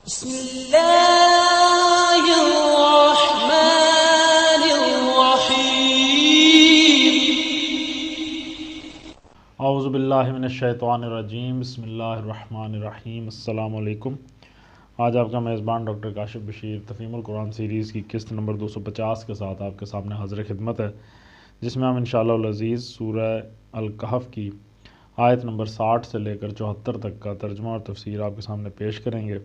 بسم اللہ الرحمن الرحیم۔ اعوذ باللہ من الشیطان الرجیم، بسم اللہ الرحمن الرحیم۔ السلام علیکم۔ آج آپ کا میزبان ڈاکٹر کاشف بشیر تفہیم القرآن سیریز کی قسط نمبر 250 کے ساتھ آپ کے سامنے حاضر خدمت ہے، جس میں ہم انشاءاللہ العزیز سورہ الکہف کی آیت نمبر 60 سے لے کر 74 تک کا ترجمہ اور تفسیر آپ کے سامنے پیش کریں گے،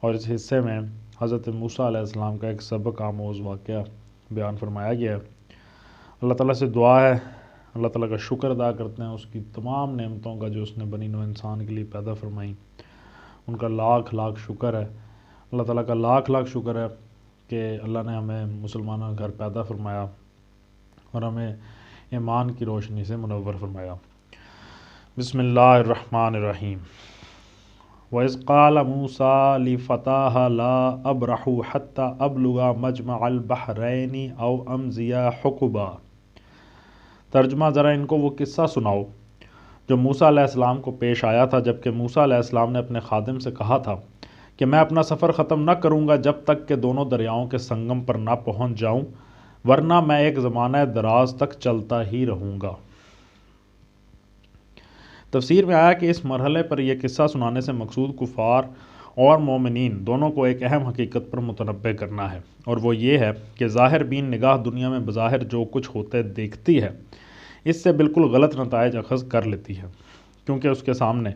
اور اس حصے میں حضرت موسیٰ علیہ السلام کا ایک سبق آموز واقعہ بیان فرمایا گیا ہے۔ اللہ تعالیٰ سے دعا ہے، اللہ تعالیٰ کا شکر ادا کرتے ہیں اس کی تمام نعمتوں کا جو اس نے بنی نوع انسان کے لیے پیدا فرمائیں، ان کا لاکھ لاکھ شکر ہے۔ اللہ تعالیٰ کا لاکھ لاکھ شکر ہے کہ اللہ نے ہمیں مسلمانوں کا گھر پیدا فرمایا اور ہمیں ایمان کی روشنی سے منور فرمایا۔ بسم اللہ الرحمن الرحیم۔ وَإِذْ قَالَ مُوسَىٰ لِفَتَاهُ لَا أَبْرَحُ حَتَّىٰ أَبْلُغَ مَجْمَعَ الْبَحْرَيْنِ أَوْ أَمْضِيَ حُقُبًا۔ ترجمہ، ذرا ان کو وہ قصہ سناؤ جو موسیٰ علیہ السلام کو پیش آیا تھا جب کہ موسیٰ علیہ السلام نے اپنے خادم سے کہا تھا کہ میں اپنا سفر ختم نہ کروں گا جب تک کہ دونوں دریاؤں کے سنگم پر نہ پہنچ جاؤں، ورنہ میں ایک زمانہ دراز تک چلتا ہی رہوں گا۔ تفسیر میں آیا کہ اس مرحلے پر یہ قصہ سنانے سے مقصود کفار اور مومنین دونوں کو ایک اہم حقیقت پر متنبہ کرنا ہے، اور وہ یہ ہے کہ ظاہر بین نگاہ دنیا میں بظاہر جو کچھ ہوتے دیکھتی ہے اس سے بالکل غلط نتائج اخذ کر لیتی ہے، کیونکہ اس کے سامنے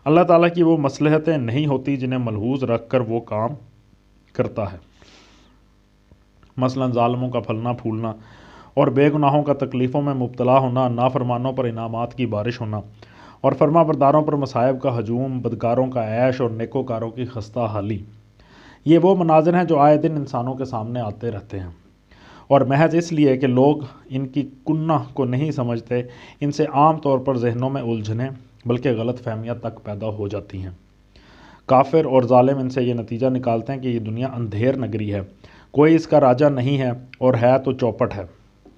اللہ تعالیٰ کی وہ مصلحتیں نہیں ہوتی جنہیں ملحوظ رکھ کر وہ کام کرتا ہے، مثلا ظالموں کا پھلنا پھولنا اور بے گناہوں کا تکلیفوں میں مبتلا ہونا، نافرمانوں پر انعامات کی بارش ہونا اور فرما برداروں پر مصائب کا ہجوم، بدکاروں کا عیش اور نیکوکاروں کی خستہ حالی۔ یہ وہ مناظر ہیں جو آئے دن انسانوں کے سامنے آتے رہتے ہیں، اور محض اس لیے کہ لوگ ان کی کنہ کو نہیں سمجھتے، ان سے عام طور پر ذہنوں میں الجھنیں بلکہ غلط فہمیاں تک پیدا ہو جاتی ہیں۔ کافر اور ظالم ان سے یہ نتیجہ نکالتے ہیں کہ یہ دنیا اندھیر نگری ہے، کوئی اس کا راجہ نہیں ہے اور ہے تو چوپٹ ہے،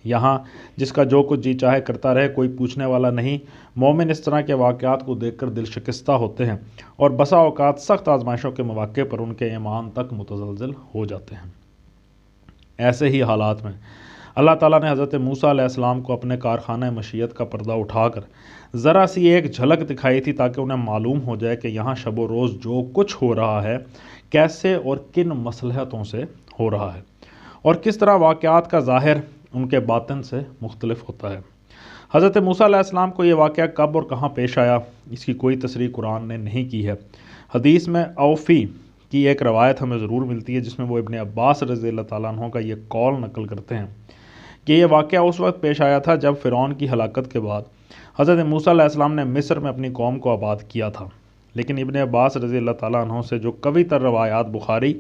یہاں جس کا جو کچھ جی چاہے کرتا رہے، کوئی پوچھنے والا نہیں۔ مومن اس طرح کے واقعات کو دیکھ کر دل شکستہ ہوتے ہیں اور بسا اوقات سخت آزمائشوں کے مواقع پر ان کے ایمان تک متزلزل ہو جاتے ہیں۔ ایسے ہی حالات میں اللہ تعالیٰ نے حضرت موسیٰ علیہ السلام کو اپنے کارخانہ مشیت کا پردہ اٹھا کر ذرا سی ایک جھلک دکھائی تھی تاکہ انہیں معلوم ہو جائے کہ یہاں شب و روز جو کچھ ہو رہا ہے کیسے اور کن مصلحتوں سے ہو رہا ہے، اور کس طرح واقعات کا ظاہر ان کے باطن سے مختلف ہوتا ہے۔ حضرت موسیٰ علیہ السلام کو یہ واقعہ کب اور کہاں پیش آیا، اس کی کوئی تصریح قرآن نے نہیں کی ہے۔ حدیث میں اوفی کی ایک روایت ہمیں ضرور ملتی ہے جس میں وہ ابن عباس رضی اللہ تعالیٰ عنہ کا یہ قول نقل کرتے ہیں کہ یہ واقعہ اس وقت پیش آیا تھا جب فرعون کی ہلاکت کے بعد حضرت موسیٰ علیہ السلام نے مصر میں اپنی قوم کو آباد کیا تھا، لیکن ابن عباس رضی اللہ تعالیٰ عنہ سے جو قوی تر روایات بخاری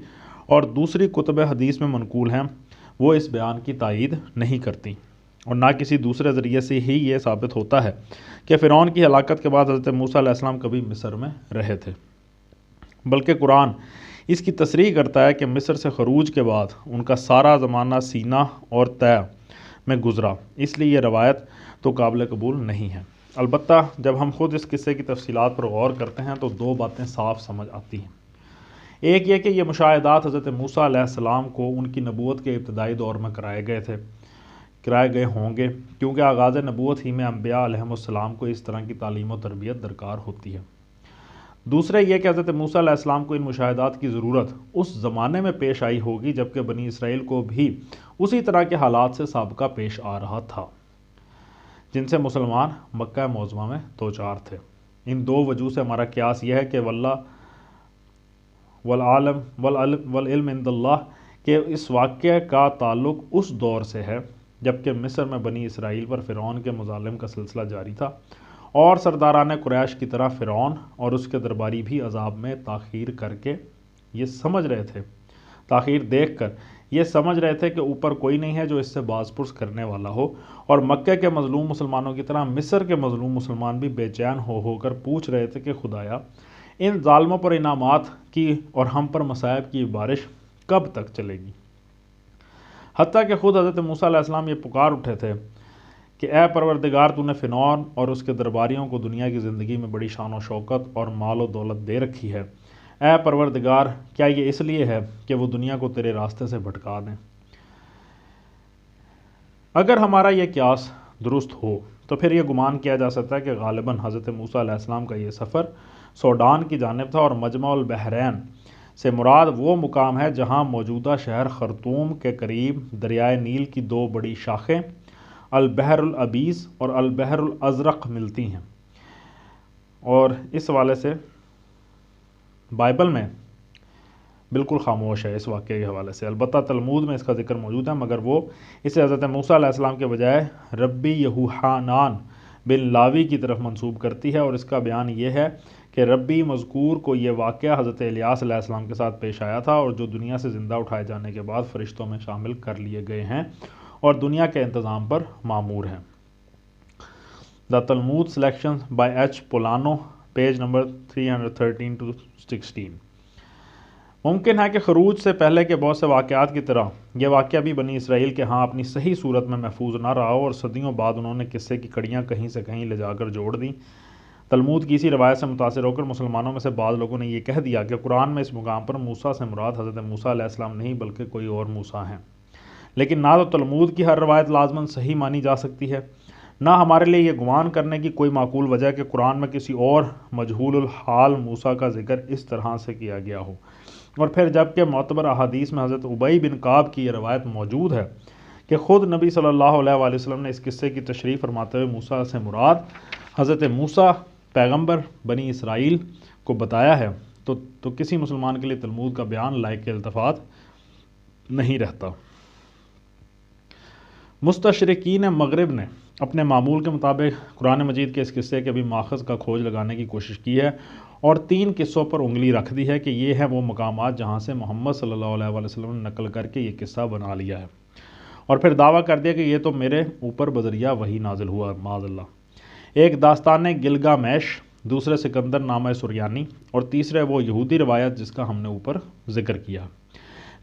اور دوسری کتب حدیث میں منقول ہیں وہ اس بیان کی تائید نہیں کرتی، اور نہ کسی دوسرے ذریعے سے ہی یہ ثابت ہوتا ہے کہ فرعون کی ہلاکت کے بعد حضرت موسیٰ علیہ السلام کبھی مصر میں رہے تھے، بلکہ قرآن اس کی تصریح کرتا ہے کہ مصر سے خروج کے بعد ان کا سارا زمانہ سینا اور طے میں گزرا، اس لیے یہ روایت تو قابل قبول نہیں ہے۔ البتہ جب ہم خود اس قصے کی تفصیلات پر غور کرتے ہیں تو دو باتیں صاف سمجھ آتی ہیں۔ ایک یہ کہ یہ مشاہدات حضرت موسیٰ علیہ السلام کو ان کی نبوت کے ابتدائی دور میں کرائے گئے ہوں گے، کیونکہ آغاز نبوت ہی میں انبیاء علیہم السلام کو اس طرح کی تعلیم و تربیت درکار ہوتی ہے۔ دوسرے یہ کہ حضرت موسیٰ علیہ السلام کو ان مشاہدات کی ضرورت اس زمانے میں پیش آئی ہوگی جبکہ بنی اسرائیل کو بھی اسی طرح کے حالات سے سابقہ پیش آ رہا تھا جن سے مسلمان مکہ معظمہ میں دوچار تھے۔ ان دو وجوہ سے ہمارا قیاس یہ ہے کہ والعلم عند اللہ کہ اس واقعہ کا تعلق اس دور سے ہے جبکہ مصر میں بنی اسرائیل پر فرعون کے مظالم کا سلسلہ جاری تھا، اور سرداران قریش کی طرح فرعون اور اس کے درباری بھی عذاب میں تاخیر دیکھ کر یہ سمجھ رہے تھے کہ اوپر کوئی نہیں ہے جو اس سے باز پرس کرنے والا ہو، اور مکہ کے مظلوم مسلمانوں کی طرح مصر کے مظلوم مسلمان بھی بے چین ہو کر پوچھ رہے تھے کہ خدایا ان ظالموں پر انعامات کی اور ہم پر مصائب کی بارش کب تک چلے گی؟ حتیٰ کہ خود حضرت موسیٰ علیہ السلام یہ پکار اٹھے تھے کہ اے پروردگار تو نے فرعون اور اس کے درباریوں کو دنیا کی زندگی میں بڑی شان و شوکت اور مال و دولت دے رکھی ہے، اے پروردگار، کیا یہ اس لیے ہے کہ وہ دنیا کو تیرے راستے سے بھٹکا دیں؟ اگر ہمارا یہ قیاس درست ہو تو پھر یہ گمان کیا جا سکتا ہے کہ غالباً حضرت موسیٰ علیہ السلام کا یہ سفر سوڈان کی جانب تھا، اور مجمع البحرین سے مراد وہ مقام ہے جہاں موجودہ شہر خرطوم کے قریب دریائے نیل کی دو بڑی شاخیں البحر الابیض اور البحر الازرق ملتی ہیں۔ اور اس حوالے سے بائبل میں بالکل خاموش ہے اس واقعے کے حوالے سے، البتہ تلمود میں اس کا ذکر موجود ہے، مگر وہ اسے حضرت موسیٰ علیہ السلام کے بجائے ربی یہوحنان بن لاوی کی طرف منسوب کرتی ہے، اور اس کا بیان یہ ہے کہ ربی مذکور کو یہ واقعہ حضرت الیاس علیہ السلام کے ساتھ پیش آیا تھا، اور جو دنیا سے زندہ اٹھائے جانے کے بعد فرشتوں میں شامل کر لیے گئے ہیں اور دنیا کے انتظام پر مامور ہیں۔ The Talmud selection by H Polano, page number 313-16۔ ممکن ہے کہ خروج سے پہلے کے بہت سے واقعات کی طرح یہ واقعہ بھی بنی اسرائیل کے ہاں اپنی صحیح صورت میں محفوظ نہ رہا ہو، اور صدیوں بعد انہوں نے قصے کی کڑیاں کہیں سے کہیں لے جا کر جوڑ دیں۔ تلمود کی اسی روایت سے متاثر ہو کر مسلمانوں میں سے بعض لوگوں نے یہ کہہ دیا کہ قرآن میں اس مقام پر موسیٰ سے مراد حضرت موسیٰ علیہ السلام نہیں بلکہ کوئی اور موسیٰ ہیں۔ لیکن نہ تو تلمود کی ہر روایت لازماً صحیح مانی جا سکتی ہے، نہ ہمارے لیے یہ گمان کرنے کی کوئی معقول وجہ کہ قرآن میں کسی اور مجہول الحال موسیٰ کا ذکر اس طرح سے کیا گیا ہو۔ اور پھر جبکہ معتبر احادیث میں حضرت ابی بن کعب کی یہ روایت موجود ہے کہ خود نبی صلی اللہ علیہ وآلہ وسلم نے اس قصے کی تشریح فرماتے ہوئے موسیٰ سے مراد حضرت موسیٰ پیغمبر بنی اسرائیل کو بتایا ہے، تو کسی مسلمان کے لیے تلمود کا بیان لائق التفات نہیں رہتا۔ مستشرقین مغرب نے اپنے معمول کے مطابق قرآن مجید کے اس قصے کے بھی ماخذ کا کھوج لگانے کی کوشش کی ہے، اور 3 قصوں پر انگلی رکھ دی ہے کہ یہ ہیں وہ مقامات جہاں سے محمد صلی اللہ علیہ وآلہ وسلم نے نقل کر کے یہ قصہ بنا لیا ہے، اور پھر دعویٰ کر دیا کہ یہ تو میرے اوپر بذریعہ وحی نازل ہوا، معاذ اللہ۔ ایک داستان گلگامش، دوسرے سکندر نامہ سریانی، اور تیسرے وہ یہودی روایت جس کا ہم نے اوپر ذکر کیا۔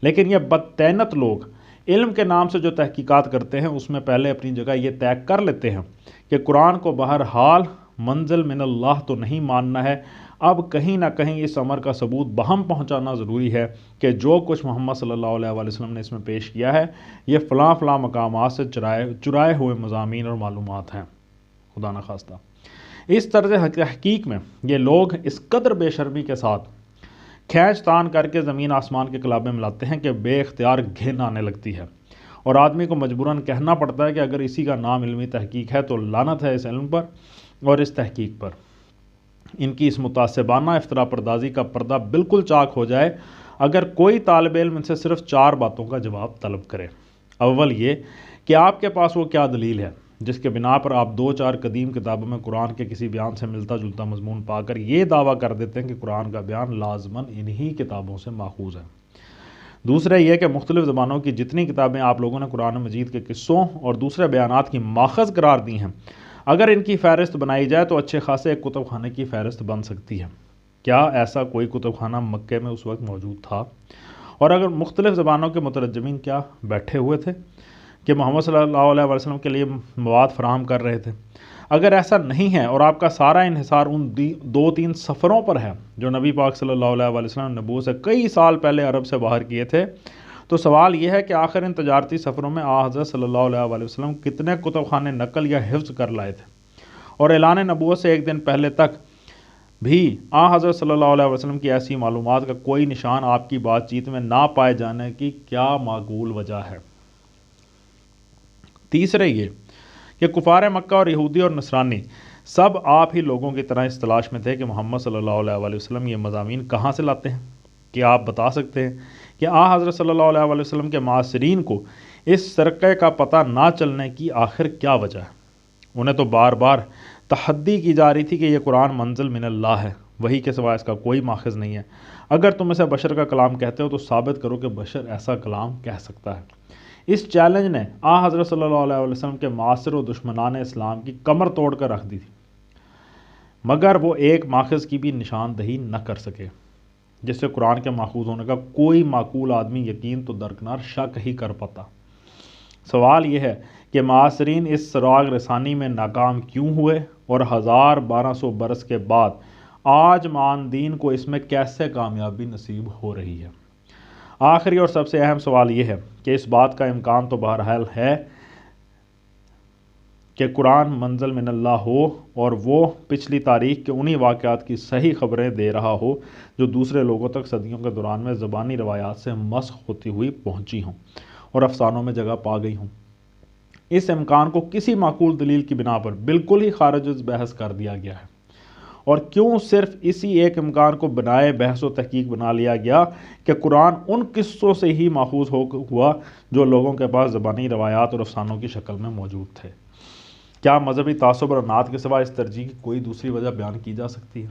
لیکن یہ بدطینت لوگ علم کے نام سے جو تحقیقات کرتے ہیں اس میں پہلے اپنی جگہ یہ طے کر لیتے ہیں کہ قرآن کو بہرحال منزل من اللہ تو نہیں ماننا ہے، اب کہیں نہ کہیں اس امر کا ثبوت بہم پہنچانا ضروری ہے کہ جو کچھ محمد صلی اللہ علیہ وآلہ وسلم نے اس میں پیش کیا ہے یہ فلاں فلاں مقامات سے چرائے ہوئے مضامین اور معلومات ہیں، خدا نخواستہ۔ اس طرز تحقیق میں یہ لوگ اس قدر بے شرمی کے ساتھ کھینچ تان کر کے زمین آسمان کے کلابے ملاتے ہیں کہ بے اختیار گھن آنے لگتی ہے، اور آدمی کو مجبوراً کہنا پڑتا ہے کہ اگر اسی کا نام علمی تحقیق ہے تو لعنت ہے اس علم پر اور اس تحقیق پر۔ ان کی اس متعصبانہ افتراء پردازی کا پردہ بالکل چاک ہو جائے اگر کوئی طالب علم ان سے صرف 4 باتوں کا جواب طلب کرے۔ اول یہ کہ آپ کے پاس وہ کیا دلیل ہے جس کے بنا پر آپ 2-4 قدیم کتابوں میں قرآن کے کسی بیان سے ملتا جلتا مضمون پا کر یہ دعویٰ کر دیتے ہیں کہ قرآن کا بیان لازماً انہی کتابوں سے ماخوذ ہے۔ دوسرا یہ کہ مختلف زبانوں کی جتنی کتابیں آپ لوگوں نے قرآن مجید کے قصوں اور دوسرے بیانات کی ماخذ قرار دی ہیں، اگر ان کی فہرست بنائی جائے تو اچھے خاصے ایک کتب خانے کی فہرست بن سکتی ہے۔ کیا ایسا کوئی کتب خانہ مکے میں اس وقت موجود تھا؟ اور اگر مختلف زبانوں کے مترجمین کیا بیٹھے ہوئے تھے کہ محمد صلی اللہ علیہ وسلم کے لیے مواد فراہم کر رہے تھے؟ اگر ایسا نہیں ہے اور آپ کا سارا انحصار ان 2-3 سفروں پر ہے جو نبی پاک صلی اللہ علیہ وسلم نے نبوت سے کئی سال پہلے عرب سے باہر کیے تھے، تو سوال یہ ہے کہ آخر ان تجارتی سفروں میں حضرت صلی اللہ علیہ وسلم کتنے کتب خانے نقل یا حفظ کر لائے تھے؟ اور اعلان نبوت سے ایک دن پہلے تک بھی حضرت صلی اللہ علیہ وسلم کی ایسی معلومات کا کوئی نشان آپ کی بات چیت میں نہ پائے جانے کی کیا معقول وجہ ہے؟ تیسرے یہ کہ کفار مکہ اور یہودی اور نصرانی سب آپ ہی لوگوں کی طرح اس تلاش میں تھے کہ محمد صلی اللہ علیہ وسلم یہ مضامین کہاں سے لاتے ہیں۔ کیا آپ بتا سکتے ہیں کہ حضرت صلی اللہ علیہ وسلم کے معاصرین کو اس سرقے کا پتہ نہ چلنے کی آخر کیا وجہ ہے؟ انہیں تو بار بار تحدی کی جا رہی تھی کہ یہ قرآن منزل من اللہ ہے، وحی کے سوا اس کا کوئی ماخذ نہیں ہے۔ اگر تم اسے بشر کا کلام کہتے ہو تو ثابت کرو کہ بشر ایسا کلام کہہ سکتا ہے۔ اس چیلنج نے حضرت صلی اللہ علیہ وسلم کے معاصر و دشمنان اسلام کی کمر توڑ کر رکھ دی تھی، مگر وہ ایک ماخذ کی بھی نشاندہی نہ کر سکے جس سے قرآن کے ماخوذ ہونے کا کوئی معقول آدمی یقین تو درکنار شک ہی کر پاتا۔ سوال یہ ہے کہ معاصرین اس سراغ رسانی میں ناکام کیوں ہوئے اور 1200 برس کے بعد آج ماندین کو اس میں کیسے کامیابی نصیب ہو رہی ہے؟ آخری اور سب سے اہم سوال یہ ہے کہ اس بات کا امکان تو بہرحال ہے کہ قرآن منزل من اللہ ہو اور وہ پچھلی تاریخ کے انہی واقعات کی صحیح خبریں دے رہا ہو جو دوسرے لوگوں تک صدیوں کے دوران میں زبانی روایات سے مسخ ہوتی ہوئی پہنچی ہوں اور افسانوں میں جگہ پا گئی ہوں۔ اس امکان کو کسی معقول دلیل کی بنا پر بالکل ہی خارج بحث کر دیا گیا ہے، اور کیوں صرف اسی ایک امکان کو بنائے بحث و تحقیق بنا لیا گیا کہ قرآن ان قصوں سے ہی ماخوذ ہوا جو لوگوں کے پاس زبانی روایات اور افسانوں کی شکل میں موجود تھے؟ کیا مذہبی تعصب اور عناد کے سوا اس ترجیح کی کوئی دوسری وجہ بیان کی جا سکتی ہے؟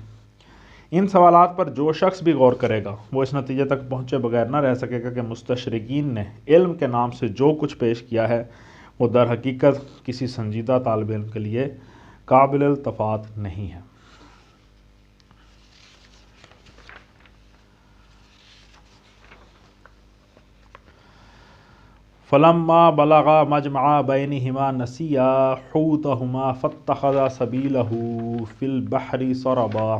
ان سوالات پر جو شخص بھی غور کرے گا وہ اس نتیجے تک پہنچے بغیر نہ رہ سکے گا کہ مستشرقین نے علم کے نام سے جو کچھ پیش کیا ہے وہ در حقیقت کسی سنجیدہ طالب علم کے لیے قابل التفات نہیں ہے۔ فلما بلغ مجمع بینہما نسیا حوتہما فاتخذ سبیلہ فی البحر سربا۔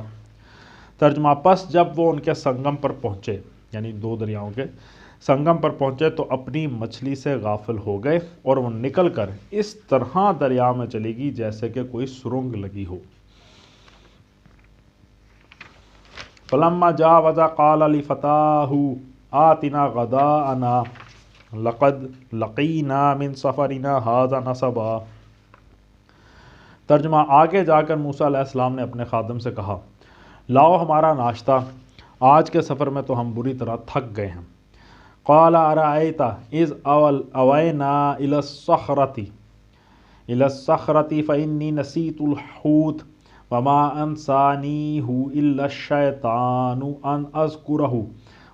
ترجمہ، پس جب وہ ان کے سنگم پر پہنچے، یعنی دو دریاؤں کے سنگم پر پہنچے تو اپنی مچھلی سے غافل ہو گئے اور وہ نکل کر اس طرح دریا میں چلی گئی جیسے کہ کوئی سرنگ لگی ہو۔ فلما جاوز قال لفتاہ آتنا غداءنا لقد لقینا من سفرنا ھذا نصبا۔ ترجمہ، آگے جا کر موسیٰ علیہ السلام نے اپنے خادم سے کہا، لاؤ ہمارا ناشتہ، آج کے سفر میں تو ہم بری طرح تھک گئے ہیں۔ قال ارأیت اذ اوینا الی الصخرۃ فانی نسیت الحوت وما انسانیہ الا الشیطان ان اذکرہ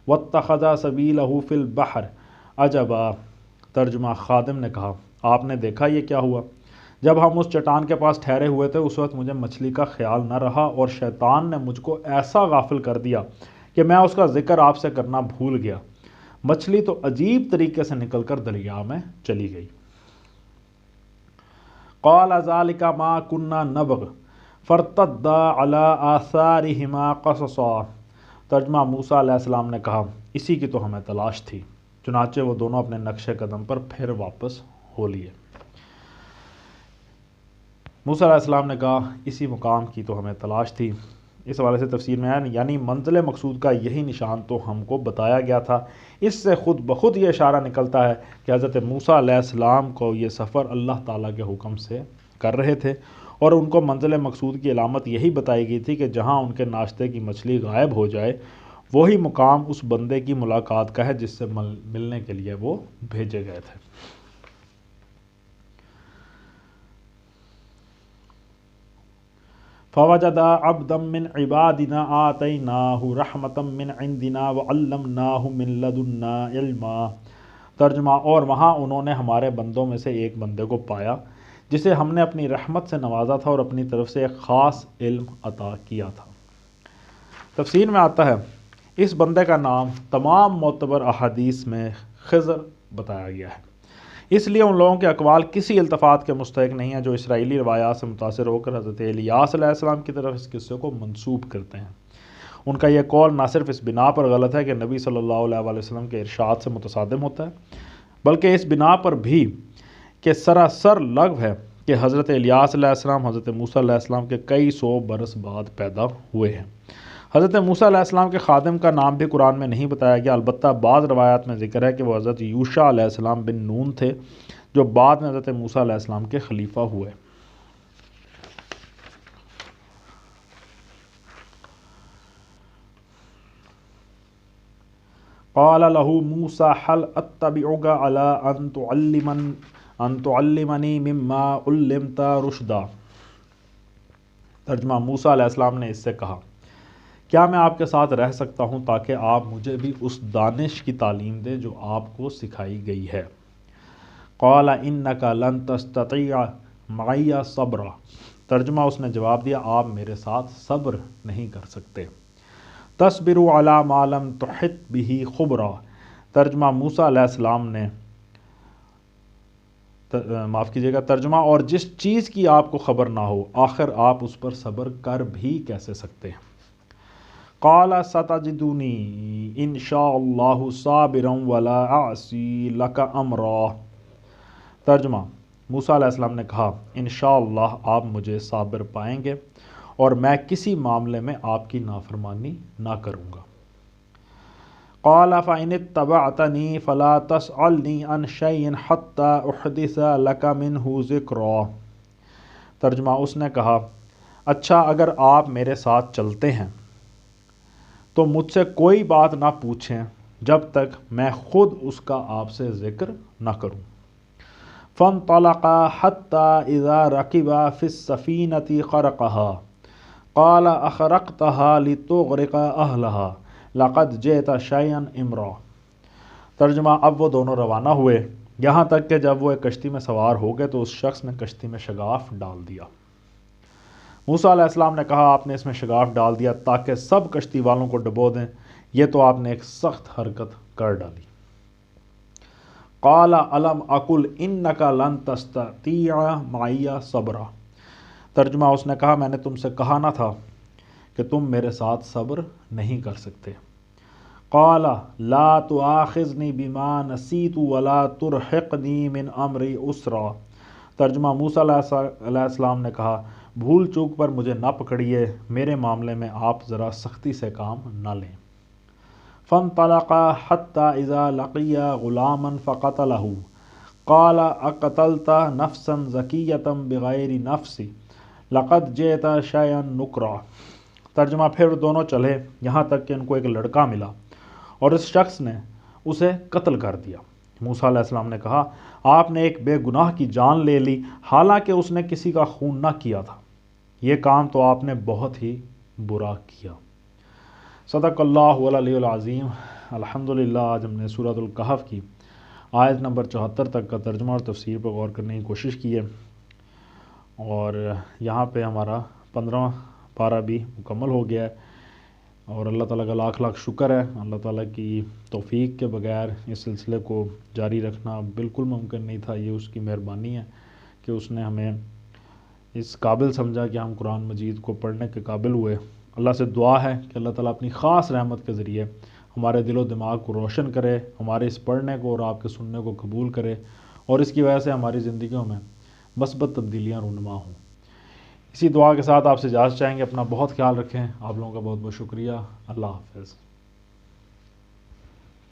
واتخذ سبیلہ فی البحر عجبا۔ ترجمہ، خادم نے کہا، آپ نے دیکھا یہ کیا ہوا؟ جب ہم اس چٹان کے پاس ٹھہرے ہوئے تھے اس وقت مجھے مچھلی کا خیال نہ رہا اور شیطان نے مجھ کو ایسا غافل کر دیا کہ میں اس کا ذکر آپ سے کرنا بھول گیا۔ مچھلی تو عجیب طریقے سے نکل کر دریا میں چلی گئی۔ قال ذلک ما کنا نبغ فارتدا علی آثارہما قصصا۔ ترجمہ، موسیٰ علیہ السلام نے کہا، اسی کی تو ہمیں تلاش تھی، چنانچہ وہ دونوں اپنے نقش قدم پر پھر واپس ہو لیے۔ موسیٰ علیہ السلام نے کہا، اسی مقام کی تو ہمیں تلاش تھی۔ اس حوالے سے تفسیر میں ہے، یعنی منزل مقصود کا یہی نشان تو ہم کو بتایا گیا تھا۔ اس سے خود بخود یہ اشارہ نکلتا ہے کہ حضرت موسیٰ علیہ السلام کو یہ سفر اللہ تعالیٰ کے حکم سے کر رہے تھے اور ان کو منزل مقصود کی علامت یہی بتائی گئی تھی کہ جہاں ان کے ناشتے کی مچھلی غائب ہو جائے وہی مقام اس بندے کی ملاقات کا ہے جس سے ملنے کے لیے وہ بھیجے گئے تھے۔ فوجد عبدا من عبادنا آتیناہ رحمتا من عندنا وعلمناہ من لدنا علما۔ ترجمہ، اور وہاں انہوں نے ہمارے بندوں میں سے ایک بندے کو پایا جسے ہم نے اپنی رحمت سے نوازا تھا اور اپنی طرف سے ایک خاص علم عطا کیا تھا۔ تفسیر میں آتا ہے، اس بندے کا نام تمام معتبر احادیث میں خضر بتایا گیا ہے، اس لیے ان لوگوں کے اقوال کسی التفات کے مستحق نہیں ہیں جو اسرائیلی روایات سے متاثر ہو کر حضرت الیاس علیہ السلام کی طرف اس قصے کو منسوب کرتے ہیں۔ ان کا یہ قول نہ صرف اس بنا پر غلط ہے کہ نبی صلی اللہ علیہ وآلہ وسلم کے ارشاد سے متصادم ہوتا ہے، بلکہ اس بنا پر بھی کہ سراسر لغو ہے کہ حضرت الیاس علیہ السلام حضرت موسیٰ علیہ السلام کے کئی سو برس بعد پیدا ہوئے ہیں۔ حضرت موسیٰ علیہ السلام کے خادم کا نام بھی قرآن میں نہیں بتایا گیا، البتہ بعض روایات میں ذکر ہے کہ وہ حضرت یوشع علیہ السلام بن نون تھے جو بعد میں حضرت موسیٰ علیہ السلام کے خلیفہ ہوئے۔ قال له موسیٰ هل اتبعک علی ان تعلمنی مما علمت رشدا۔ ترجمہ، موسیٰ علیہ السلام نے اس سے کہا، کیا میں آپ کے ساتھ رہ سکتا ہوں تاکہ آپ مجھے بھی اس دانش کی تعلیم دیں جو آپ کو سکھائی گئی ہے۔ قال انک لن تستطیع معی صبرا۔ ترجمہ، اس نے جواب دیا، آپ میرے ساتھ صبر نہیں کر سکتے۔ تصبر علی ما لم تحط به خبرا۔ ترجمہ، موسیٰ علیہ السلام نے ترجمہ، اور جس چیز کی آپ کو خبر نہ ہو آخر آپ اس پر صبر کر بھی کیسے سکتے ہیں۔ قال ستجدنی ان شاء اللہ صابرا ولا اعصی لک امرا۔ ترجمہ: موسیٰ علیہ السلام نے کہا انشاءاللہ آپ مجھے صابر پائیں گے اور میں کسی معاملے میں آپ کی نافرمانی نہ کروں گا۔ قال فإن اتبعتنی فلا تسألنی عن شیء حتی احدث لک منہ ذکرا۔ ترجمہ: اس نے کہا اچھا اگر آپ میرے ساتھ چلتے ہیں تو مجھ سے کوئی بات نہ پوچھیں جب تک میں خود اس کا آپ سے ذکر نہ کروں۔ فانطلقا حتى اذا ركبا في السفينة خرقها قال اخرقتها لتغرق اهلها لقد جئت شيئا امرا۔ ترجمہ: اب وہ دونوں روانہ ہوئے یہاں تک کہ جب وہ ایک کشتی میں سوار ہو گئے تو اس شخص نے کشتی میں شگاف ڈال دیا۔ موسیٰ علیہ السلام نے کہا آپ نے اس میں شگاف ڈال دیا تاکہ سب کشتی والوں کو ڈبو دیں، یہ تو آپ نے ایک سخت حرکت کر ڈالی۔ قال الم اقل انک لن تستطیع معی صبرا۔ ترجمہ: اس نے کہا میں نے تم سے کہا نہ تھا کہ تم میرے ساتھ صبر نہیں کر سکتے۔ قال لا تؤاخذنی بما نسیت ولا ترہقنی من امری عسرا۔ ترجمہ: موسیٰ علیہ السلام نے کہا بھول چوک پر مجھے نہ پکڑیے، میرے معاملے میں آپ ذرا سختی سے کام نہ لیں۔ فانطلقا حتى اذا لقيا غلاما فقتله قال اقتلت نفسا زكية بغير نفس لقد جئت شيئا نكرا۔ ترجمہ: پھر دونوں چلے یہاں تک کہ ان کو ایک لڑکا ملا اور اس شخص نے اسے قتل کر دیا۔ موسیٰ علیہ السلام نے کہا آپ نے ایک بے گناہ کی جان لے لی حالانکہ اس نے کسی کا خون نہ کیا تھا، یہ کام تو آپ نے بہت ہی برا کیا۔ صدق اللہ العلی العظیم۔ الحمدللہ آج ہم نے سورۃ الکہف کی آیت نمبر 74 تک کا ترجمہ اور تفسیر پر غور کرنے کی کوشش کی ہے، اور یہاں پہ ہمارا 15واں پارہ بھی مکمل ہو گیا ہے، اور اللہ تعالیٰ کا لاکھ لاکھ شکر ہے۔ اللہ تعالیٰ کی توفیق کے بغیر اس سلسلے کو جاری رکھنا بالکل ممکن نہیں تھا، یہ اس کی مہربانی ہے کہ اس نے ہمیں اس قابل سمجھا کہ ہم قرآن مجید کو پڑھنے کے قابل ہوئے۔ اللہ سے دعا ہے کہ اللہ تعالیٰ اپنی خاص رحمت کے ذریعے ہمارے دل و دماغ کو روشن کرے، ہمارے اس پڑھنے کو اور آپ کے سننے کو قبول کرے، اور اس کی وجہ سے ہماری زندگیوں میں مثبت تبدیلیاں رونما ہوں۔ اسی دعا کے ساتھ آپ سے اجازت چاہیں گے، اپنا بہت خیال رکھیں۔ آپ لوگوں کا بہت بہت شکریہ۔ اللہ حافظ۔